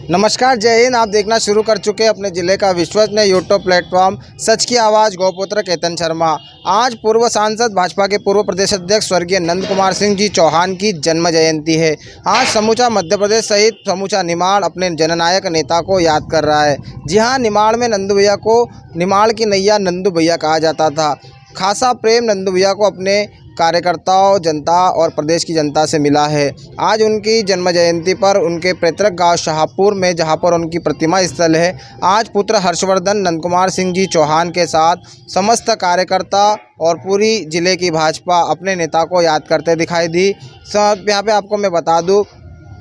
नमस्कार, जय हिंद। आप देखना शुरू कर चुके हैं अपने ज़िले का विश्वसनीय यूट्यूब प्लेटफॉर्म सच की आवाज़। गौपुत्र केतन शर्मा। आज पूर्व सांसद भाजपा के पूर्व प्रदेश अध्यक्ष स्वर्गीय नंद कुमार सिंह जी चौहान की जन्म जयंती है। आज समूचा मध्य प्रदेश सहित समूचा निमाड़ अपने जननायक नेता को याद कर रहा है। जी हाँ, निमाड़ में नंदू भैया को निमाड़ की नैया नंदू भैया कहा जाता था। खासा प्रेम नंदू भैया को अपने कार्यकर्ताओं, जनता और प्रदेश की जनता से मिला है। आज उनकी जन्म जयंती पर उनके पैतृक गांव शाहपुर में, जहां पर उनकी प्रतिमा स्थल है, आज पुत्र हर्षवर्धन नंद कुमार सिंह जी चौहान के साथ समस्त कार्यकर्ता और पूरी जिले की भाजपा अपने नेता को याद करते दिखाई दी। यहाँ पे आपको मैं बता दूं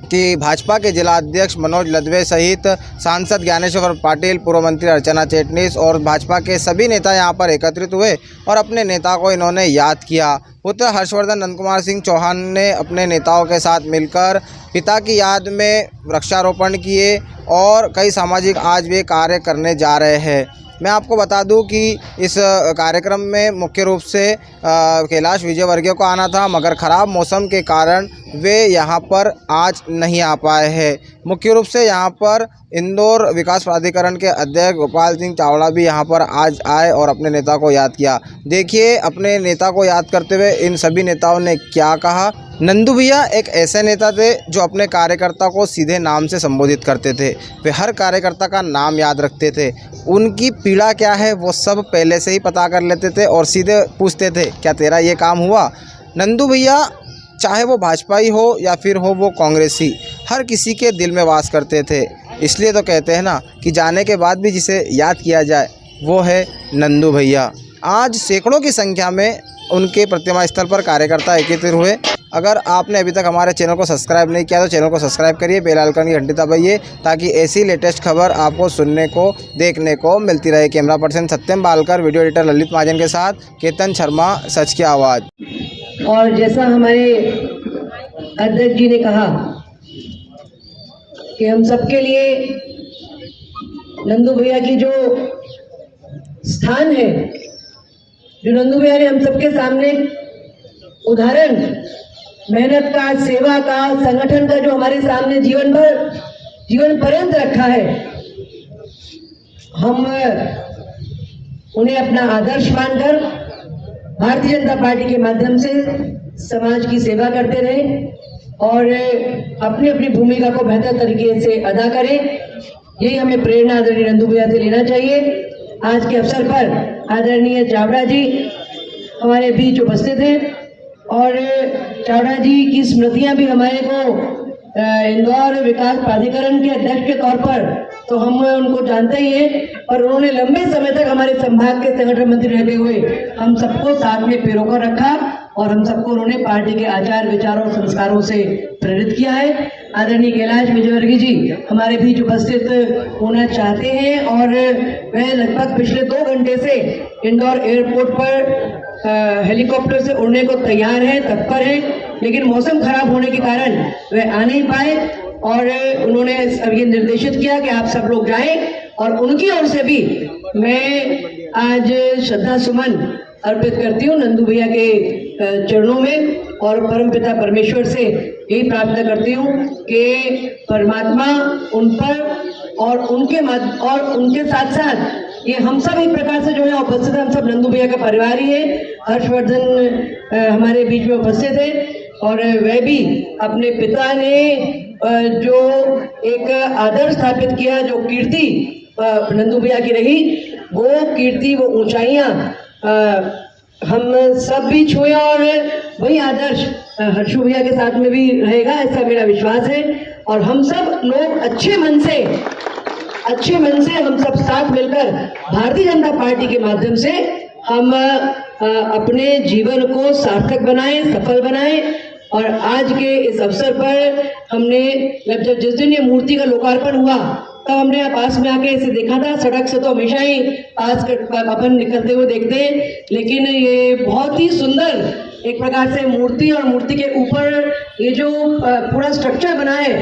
कि भाजपा के जिला अध्यक्ष मनोज लदवे सहित सांसद ज्ञानेश्वर पाटिल, पूर्व मंत्री अर्चना चिटनीस और भाजपा के सभी नेता यहां पर एकत्रित हुए और अपने नेता को इन्होंने याद किया। पुत्र हर्षवर्धन नंद कुमार सिंह चौहान ने अपने नेताओं के साथ मिलकर पिता की याद में वृक्षारोपण किए और कई सामाजिक आज वे कार्य करने जा रहे हैं। मैं आपको बता दूं कि इस कार्यक्रम में मुख्य रूप से कैलाश विजयवर्गीय को आना था, मगर ख़राब मौसम के कारण वे यहां पर आज नहीं आ पाए हैं। मुख्य रूप से यहां पर इंदौर विकास प्राधिकरण के अध्यक्ष गोपाल सिंह चावड़ा भी यहां पर आज आए और अपने नेता को याद किया। देखिए अपने नेता को याद करते हुए इन सभी नेताओं ने क्या कहा। नंदू भैया एक ऐसे नेता थे जो अपने कार्यकर्ता को सीधे नाम से संबोधित करते थे। वे हर कार्यकर्ता का नाम याद रखते थे। उनकी पीड़ा क्या है वो सब पहले से ही पता कर लेते थे और सीधे पूछते थे, क्या तेरा ये काम हुआ। नंदू भैया चाहे वो भाजपाई हो या फिर हो वो कांग्रेसी, हर किसी के दिल में वास करते थे। इसलिए तो कहते हैं ना कि जाने के बाद भी जिसे याद किया जाए वो है नंदू भैया। आज सैकड़ों की संख्या में उनके प्रतिमा स्थल पर कार्यकर्ता एकत्रित हुए। अगर आपने अभी तक हमारे चैनल को सब्सक्राइब नहीं किया तो चैनल को सब्सक्राइब करिए, बेल आइकन की घंटी दबाइए ताकि ऐसी लेटेस्ट खबर आपको सुनने को, देखने को मिलती रहे। कैमरा पर्सन सत्यम बालकर, वीडियो एडिटर ललित महाजन के साथ केतन शर्मा, सच की आवाज़। और जैसा हमारे अध्यक्ष जी ने कहा कि हम सबके लिए नंदू भैया की जो स्थान है, जो नंदू भैया ने हम सबके सामने उदाहरण मेहनत का, सेवा का, संगठन का जो हमारे सामने जीवन पर्यंत रखा है, हम उन्हें अपना आदर्श मानकर भारतीय जनता पार्टी के माध्यम से समाज की सेवा करते रहे और अपनी अपनी भूमिका को बेहतर तरीके से अदा करें। यही हमें प्रेरणा आदरणीय नंदू भैया से लेना चाहिए। आज के अवसर पर आदरणीय चावड़ा जी हमारे बीच उपस्थित हैं और चावड़ा जी की स्मृतियां भी हमारे को इंदौर विकास प्राधिकरण के अध्यक्ष के तौर पर तो हम उनको जानते ही हैं, और उन्होंने लंबे समय तक हमारे संभाग के संगठन मंत्री रहते हुए हम सबको साथ में पेरों को रखा और हम सबको उन्होंने पार्टी के आचार विचारों और संस्कारों से प्रेरित किया है। आदरणीय कैलाश विजयवर्गीय जी हमारे बीच उपस्थित होना चाहते हैं और वह लगभग पिछले 2 घंटे से इंदौर एयरपोर्ट पर हेलीकॉप्टर से उड़ने को तैयार है, तत्पर है, लेकिन मौसम खराब होने के कारण वह आ नहीं पाए और उन्होंने अब ये निर्देशित किया कि आप सब लोग जाएं और उनकी ओर से भी मैं आज श्रद्धा सुमन अर्पित करती हूँ नंदू भैया के चरणों में और परमपिता परमेश्वर से यही प्रार्थना करती हूँ कि परमात्मा उन पर और उनके साथ साथ ये हम सब एक प्रकार से जो है उपस्थित, हम सब नंदू भैया का परिवार ही है। हर्षवर्धन हमारे बीच में उपस्थित है और वह भी अपने पिता ने जो एक आदर्श स्थापित किया, जो कीर्ति नंदू भैया की रही, वो कीर्ति, वो ऊंचाइयां हम सब भी छुए और वही आदर्श हर्षू भैया के साथ में भी रहेगा, ऐसा मेरा विश्वास है। और हम सब लोग अच्छे मन से हम सब साथ मिलकर भारतीय जनता पार्टी के माध्यम से हम अपने जीवन को सार्थक बनाएं, सफल बनाएं। और आज के इस अवसर पर हमने जब जिस दिन ये मूर्ति का लोकार्पण हुआ तब हमने पास में आके इसे देखा था। सड़क से तो हमेशा ही पास अपन निकलते हुए देखते हैं, लेकिन ये बहुत ही सुंदर एक प्रकार से मूर्ति और मूर्ति के ऊपर ये जो पूरा स्ट्रक्चर बना है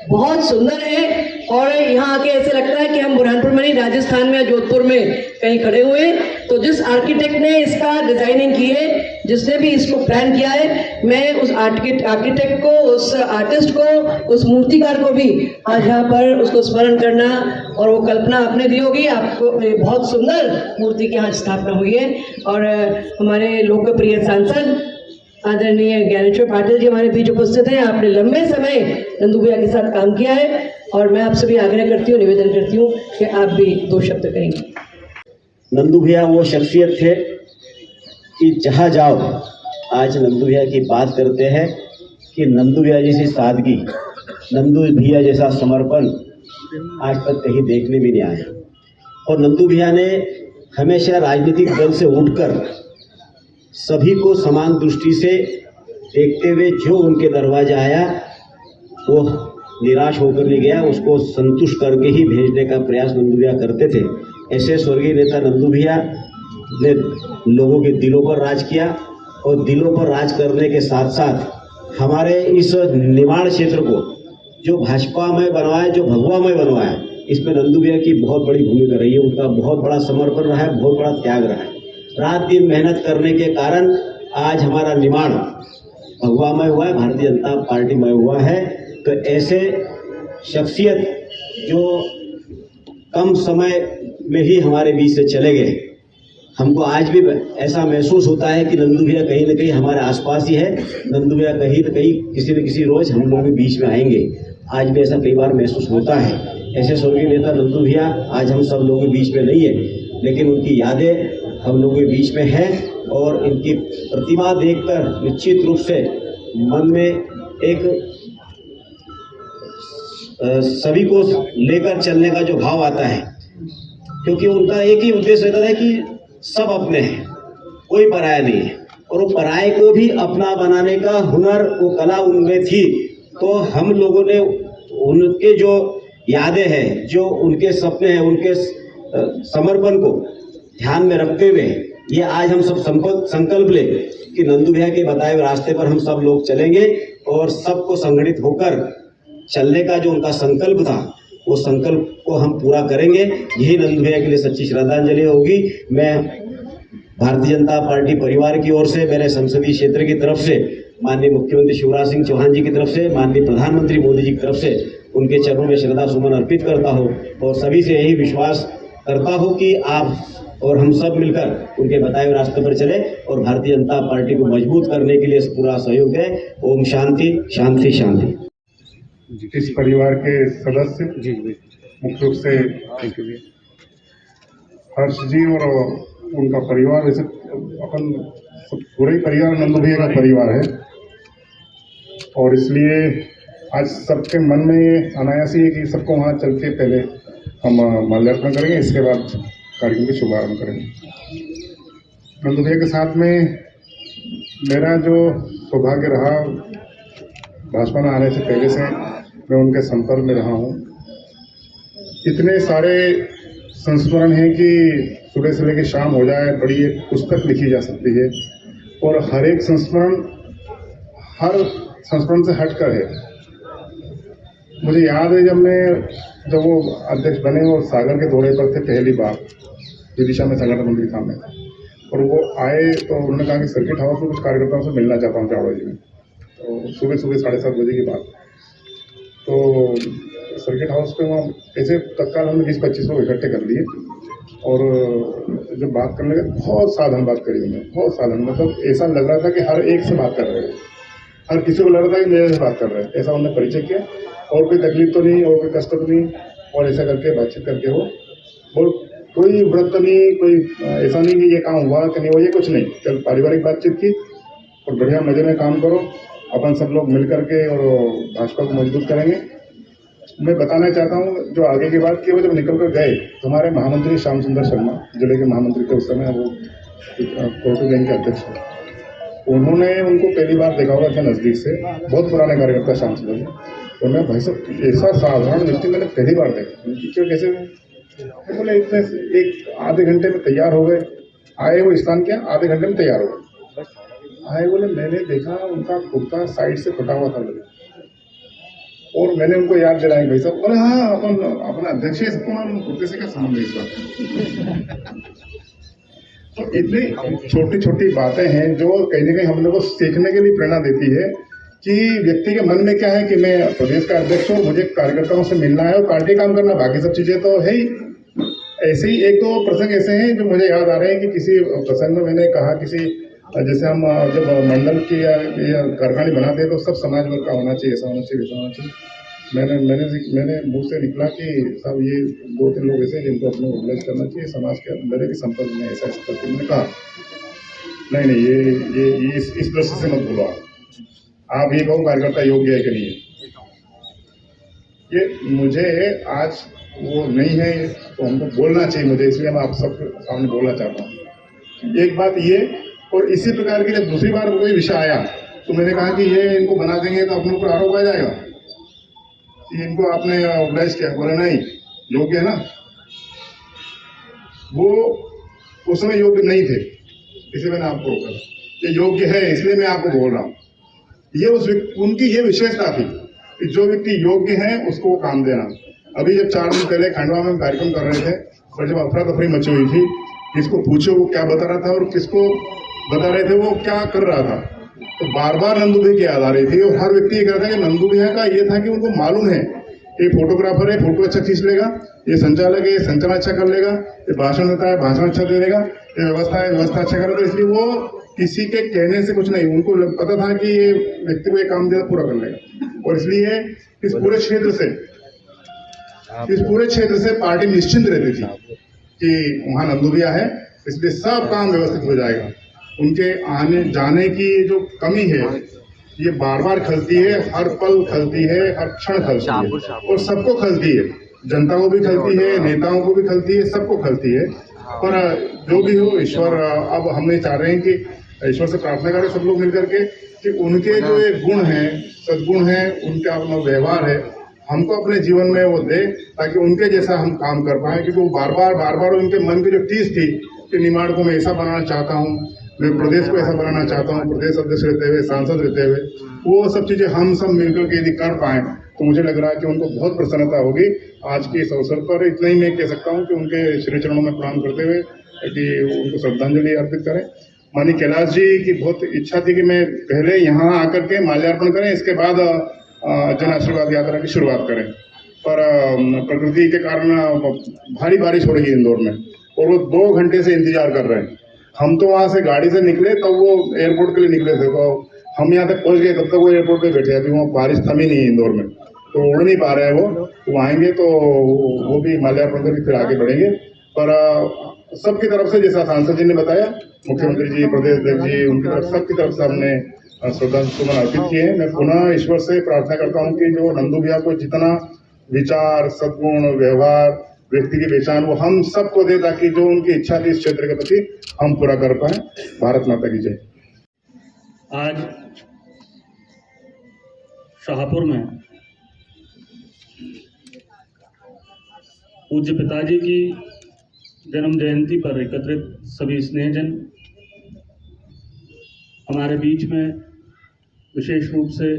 बहुत सुंदर है और यहाँ आके ऐसे लगता है कि हम बुरहानपुर में नहीं, राजस्थान में या जोधपुर में कहीं खड़े हुए। तो जिस आर्किटेक्ट ने इसका डिजाइनिंग की है, जिसने भी इसको प्लान किया है, मैं उस आर्किटेक्ट को, उस आर्टिस्ट को, उस मूर्तिकार को भी आज यहाँ पर उसको स्मरण करना, और वो कल्पना आपने दी होगी। आपको बहुत सुंदर मूर्ति की यहाँ स्थापना हुई है। और हमारे लोकप्रिय सांसद आदरणीय ज्ञानेश्वर पाटिल जी हमारे बीच उपस्थित हैं। आपने लंबे समय नंदू भैया के साथ काम किया है और मैं आपसे भी आग्रह करती हूँ, निवेदन करती हूँ कि आप भी 2 शब्द कहेंगे। नंदू भैया वो शख्सियत थे कि जहाँ जाओ आज नंदू भैया की बात करते हैं कि नंदू भैया जैसी सादगी, नंदू भैया जैसा समर्पण आज तक कहीं देखने भी नहीं आया। और नंदू भैया ने हमेशा राजनीतिक दल से उठकर सभी को समान दृष्टि से देखते हुए जो उनके दरवाजे आया वो निराश होकर नहीं गया, उसको संतुष्ट करके ही भेजने का प्रयास नंदू भैया करते थे। ऐसे स्वर्गीय नेता नंदू भैया ने लोगों के दिलों पर राज किया और दिलों पर राज करने के साथ साथ हमारे इस निमाड़ क्षेत्र को जो भाजपामय बनवाया, जो भगवामय बनवाया, इसमें नंदू भैया की बहुत बड़ी भूमिका रही है। उनका बहुत बड़ा समर्पण रहा है, बहुत बड़ा त्याग रहा है। रात दिन मेहनत करने के कारण आज हमारा निमाड़ भगवामय हुआ है, भारतीय जनता पार्टीमय हुआ है। तो ऐसे शख्सियत जो कम समय में ही हमारे बीच से चले गए, हमको आज भी ऐसा महसूस होता है कि नंदू भैया कहीं न कहीं हमारे आसपास ही है। नंदू भैया कहीं न कहीं किसी न किसी रोज हम लोग के बीच में आएंगे। आज भी ऐसा कई बार महसूस होता है। ऐसे स्वर्गीय नेता नंदू भैया आज हम सब लोगों के बीच में नहीं है, लेकिन उनकी यादें हम लोगों के बीच में है और इनकी प्रतिमा देखकर निश्चित रूप से मन में एक सभी को लेकर चलने का जो भाव आता है, क्योंकि उनका एक ही उद्देश्य रहता है कि सब अपने हैं, कोई पराया नहीं है। और वो पराये को भी अपना बनाने का हुनर, वो कला उनमें थी। तो हम लोगों ने उनके जो यादें हैं, जो उनके सपने हैं, उनके समर्पण को ध्यान में रखते हुए ये आज हम सब संकल्प ले कि नंदू भैया के बताए हुए रास्ते पर हम सब लोग चलेंगे और सबको संगठित होकर चलने का जो उनका संकल्प था, वो संकल्प को हम पूरा करेंगे। यही नंदू भैया के लिए सच्ची श्रद्धांजलि होगी। मैं भारतीय जनता पार्टी परिवार की ओर से, मेरे संसदीय क्षेत्र की तरफ से, माननीय मुख्यमंत्री शिवराज सिंह चौहान जी की तरफ से, माननीय प्रधानमंत्री मोदी जी की तरफ से उनके चरणों में श्रद्धा सुमन अर्पित करता हूँ और सभी से यही विश्वास करता हूँ कि आप और हम सब मिलकर उनके बताए हुए रास्ते पर चले और भारतीय जनता पार्टी को मजबूत करने के लिए पूरा सहयोग दें। ओम शांति शांति शांति। इस परिवार के सदस्य मुख्य रूप से हर्ष जी और उनका परिवार, वैसे अपन पूरे परिवार नंदू भैया का परिवार है और इसलिए आज सबके मन में ये अनायास ही है कि सबको वहाँ चल के पहले हम माल्यार्पण करेंगे, इसके बाद कार्यक्रम का शुभारंभ करेंगे। नंदू भैया के साथ में मेरा जो सौभाग्य रहा, भाजपा में आने से पहले से मैं उनके संपर्क में रहा हूँ। इतने सारे संस्मरण हैं कि सुबह से लेकर शाम हो जाए बड़ी एक पुस्तक लिखी जा सकती है और हर एक संस्मरण हर संस्मरण से हटकर है। मुझे याद है जब वो अध्यक्ष बने और सागर के दौरे पर थे पहली बार, विदिशा में संगठन मंत्री सामने था और वो आए तो उन्होंने कहा कि सर्किट हाउस में कुछ कार्यकर्ताओं से मिलना चाहता हूँ चावड़ा जी में। तो सुबह 7:30 बजे की बात, तो सर्किट हाउस पे वहाँ ऐसे तत्काल हमने 20-25 लोग इकट्ठे कर लिए और जब बात करने लगे बहुत साधारण बात करी उन्होंने, बहुत साधारण, मतलब ऐसा लग रहा था कि हर एक से बात कर रहे हैं, हर किसी को लग रहा था कि मेरे से बात कर रहे हैं, ऐसा उन्होंने परिचय किया। और कोई तकलीफ तो नहीं और कोई कष्ट तो नहीं, और ऐसा करके बातचीत करके वो और कोई व्रत नहीं, कोई ऐसा नहीं कि ये काम हुआ कि नहीं हुआ, ये कुछ नहीं, चल पारिवारिक बातचीत की और बढ़िया मजे में काम करो, अपन सब लोग मिल करके और भाजपा को मजबूत करेंगे। मैं बताना चाहता हूँ जो आगे की बात की, वो जब निकल कर गए तो हमारे महामंत्री श्याम सुंदर शर्मा, जिले के महामंत्री थे उस समय, वो कोर्टू गैंग के अध्यक्ष थे, उन्होंने उनको पहली बार देखा होगा क्या नज़दीक से, बहुत पुराने कार्यकर्ता श्याम सुंदर जी, उन्होंने भाई साहब ऐसा साधारण व्यक्ति मैंने पहली बार देखा, क्यों कैसे बोले इतने एक आधे घंटे में तैयार हो गए, आए वो स्नान किया, आधे घंटे में तैयार हो गए, आए बोले मैंने देखा उनका कुर्ता साइड से फटा हुआ था लगे और मैंने उनको याद दिलाई भाई साहब, बोले हाँ अपन अपना अध्यक्ष है, सबको मालूम, कुत्ते से क्या संबंध है इस बात। तो इतनी छोटी छोटी बातें हैं जो कहीं ना कहीं हम लोग को सीखने के लिए प्रेरणा देती है कि व्यक्ति के मन में क्या है कि मैं प्रदेश का अध्यक्ष हूँ, मुझे कार्यकर्ताओं से मिलना है और पार्टी काम करना, बाकी सब चीजें तो है ही। ऐसे ही एक दो प्रसंग ऐसे हैं जो मुझे याद आ रहे हैं कि किसी प्रसंग में मैंने कहा, किसी जैसे हम जब मंडल की या कारखाने बनाते हैं तो सब समाज वर्ग का होना चाहिए, ऐसा होना चाहिए, वैसा होना चाहिए। मैंने मुंह से निकला कि साहब ये 2-3 लोग ऐसे जिनको अपने मोबिलाइज करना चाहिए समाज के अंदर की संपर्क में, ऐसा करके मैंने कहा नहीं ये इस दृष्टि से मत बोलो, आप ये कहो कार्यकर्ता योग्य है कि नहीं है। ये मुझे आज वो नहीं है तो हमको बोलना चाहिए मुझे, इसलिए मैं आप सब सामने बोलना चाहता हूँ। एक बात ये, और इसी प्रकार की जब दूसरी बार कोई विषय आया तो मैंने कहा कि ये इनको बना देंगे तो अपने ऊपर आरोप आ जाएगा कि इनको आपने मोबिलाइज किया। बोले नहीं, योग्य है ना, वो उस समय योग्य नहीं थे, इसलिए मैंने आपको रोका। ये योग्य है इसलिए मैं आपको बोल रहा हूँ। ये उनकी ये विशेषता थी कि जो व्यक्ति योग्य है उसको काम देना। अभी जब 4 दिन पहले खंडवा में कार्यक्रम कर रहे थे और जब अफरा तफरी मची हुई थी, किसको पूछो वो क्या बता रहा था और किसको बता रहे थे वो क्या कर रहा था, तो बार बार नंदू भैया की याद आ रही थी। और हर व्यक्ति ये कहता है कि नंदू भैया का ये था कि उनको मालूम है ये फोटोग्राफर है, फोटो अच्छा खींच लेगा, ये संचालक है, ये संचालन अच्छा कर लेगा, ये भाषण देता है, भाषण अच्छा दे देगा, ये व्यवस्था है, व्यवस्था अच्छा करेगा। इसलिए वो किसी के कहने से कुछ नहीं, उनको पता था कि ये व्यक्ति को ये काम दिया पूरा कर लेगा। और इसलिए इस पूरे क्षेत्र से पार्टी निश्चिंत रहती थी कि वहां नंदू भैया है, इसलिए सब काम व्यवस्थित हो जाएगा। उनके आने जाने की जो कमी है ये बार बार खलती है, हर पल खलती है, हर क्षण खलती है और सबको खलती है, जनता को भी खलती है, नेताओं को भी खलती है, सबको खलती है। पर जो भी हो, ईश्वर, अब हमने चाह रहे हैं कि ईश्वर से प्रार्थना करें सब लोग मिलकर के कि उनके जो ये गुण हैं, सद्गुण हैं, उनका अपना व्यवहार है, हमको अपने जीवन में वो दे ताकि उनके जैसा हम काम कर पाए। क्योंकि वो बार बार उनके मन की जो टीस थी कि निमाड़ को मैं ऐसा बनाना चाहता हूँ, मैं प्रदेश को ऐसा बनाना चाहता हूँ, प्रदेश अध्यक्ष रहते हुए, सांसद रहते हुए, वो सब चीजें हम सब मिलकर के यदि कर पाए तो मुझे लग रहा है कि उनको बहुत प्रसन्नता होगी। आज के इस अवसर पर इतना ही मैं कह सकता हूँ कि उनके श्री चरणों में प्रणाम करते हुए कि उनको श्रद्धांजलि अर्पित करें। माननीय कैलाश जी की बहुत इच्छा थी कि मैं पहले यहाँ आकर के माल्यार्पण करें, इसके बाद जन आशीर्वाद यात्रा की शुरुआत करें, पर प्रकृति के कारण भारी बारिश हो रही है इंदौर में और वो 2 घंटे से इंतजार कर रहे हैं। हम तो वहां से गाड़ी से निकले तब वो एयरपोर्ट के लिए निकले थे, तो हम यहाँ तक पहुंच गए तब तक वो एयरपोर्ट पे बैठे थे। वहाँ बारिश थमी नहीं है इंदौर में, तो उड़ नहीं पा रहे हैं वो आएंगे तो वो भी माल्यार्पण करके फिर आगे बढ़ेंगे। पर सबकी तरफ से, जैसा सांसद जी ने बताया, मुख्यमंत्री जी, प्रदेश अध्यक्ष जी, उनकी तरफ सबकी तरफ से हमने श्रद्धांजलि अर्पित किए हैं। मैं पुनः ईश्वर से प्रार्थना करता हूँ कि जो नंदू भैया को जितना विचार, सद्गुण, व्यवहार, व्यक्ति की पहचान वो हम सबको दे ताकि जो उनकी इच्छा थी इस क्षेत्र के प्रति हम पूरा कर पाए। भारत माता की जय। आज शाहपुर में पूज्य पिताजी की जन्म जयंती पर एकत्रित सभी स्नेहजन, हमारे बीच में विशेष रूप से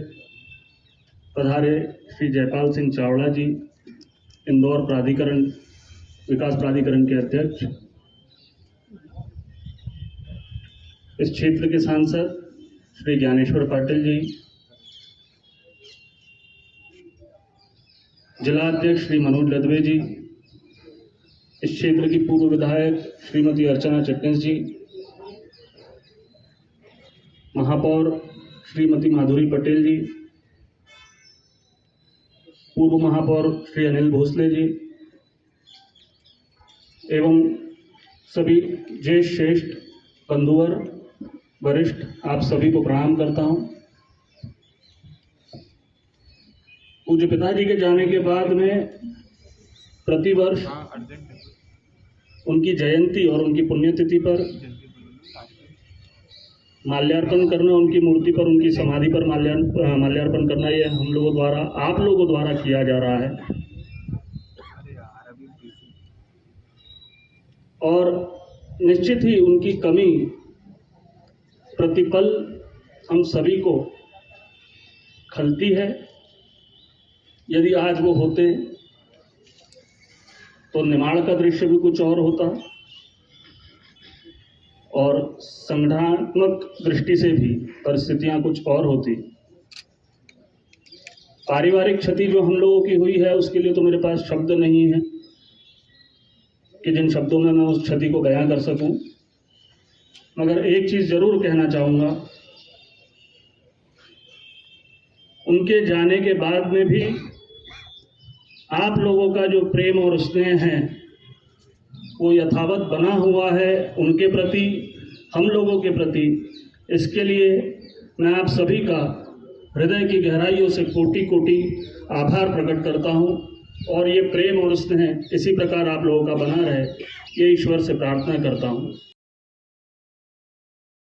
पधारे श्री जयपाल सिंह चावड़ा जी, इंदौर प्राधिकरण, विकास प्राधिकरण के अध्यक्ष, इस क्षेत्र के सांसद श्री ज्ञानेश्वर पाटिल जी, जिला अध्यक्ष श्री मनोज लदवे जी, इस क्षेत्र की पूर्व विधायक श्रीमती अर्चना चिटनिस जी, महापौर श्रीमती माधुरी पटेल जी, पूर्व महापौर श्री अनिल भोसले जी एवं सभी ज्येष्ठ श्रेष्ठ बंधुवर, वरिष्ठ, आप सभी को प्रणाम करता हूं। पूज्य पिताजी के जाने के बाद में प्रतिवर्ष उनकी जयंती और उनकी पुण्यतिथि पर माल्यार्पण करना, उनकी मूर्ति पर, उनकी समाधि पर माल्यार्पण करना, यह हम लोगों द्वारा, आप लोगों द्वारा किया जा रहा है। और निश्चित ही उनकी कमी प्रतिपल हम सभी को खलती है, यदि आज वो होते तो निमाड़ का दृश्य भी कुछ और होता और संगठनात्मक दृष्टि से भी परिस्थितियां कुछ और होती। पारिवारिक क्षति जो हम लोगों की हुई है उसके लिए तो मेरे पास शब्द नहीं है कि जिन शब्दों में मैं उस क्षति को बयां कर सकूं, मगर एक चीज जरूर कहना चाहूंगा, उनके जाने के बाद में भी आप लोगों का जो प्रेम और स्नेह है वो यथावत बना हुआ है उनके प्रति, हम लोगों के प्रति। इसके लिए मैं आप सभी का हृदय की गहराइयों से कोटि कोटि आभार प्रकट करता हूं और ये प्रेम और स्नेह इसी प्रकार आप लोगों का बना रहे, ये ईश्वर से प्रार्थना करता हूं।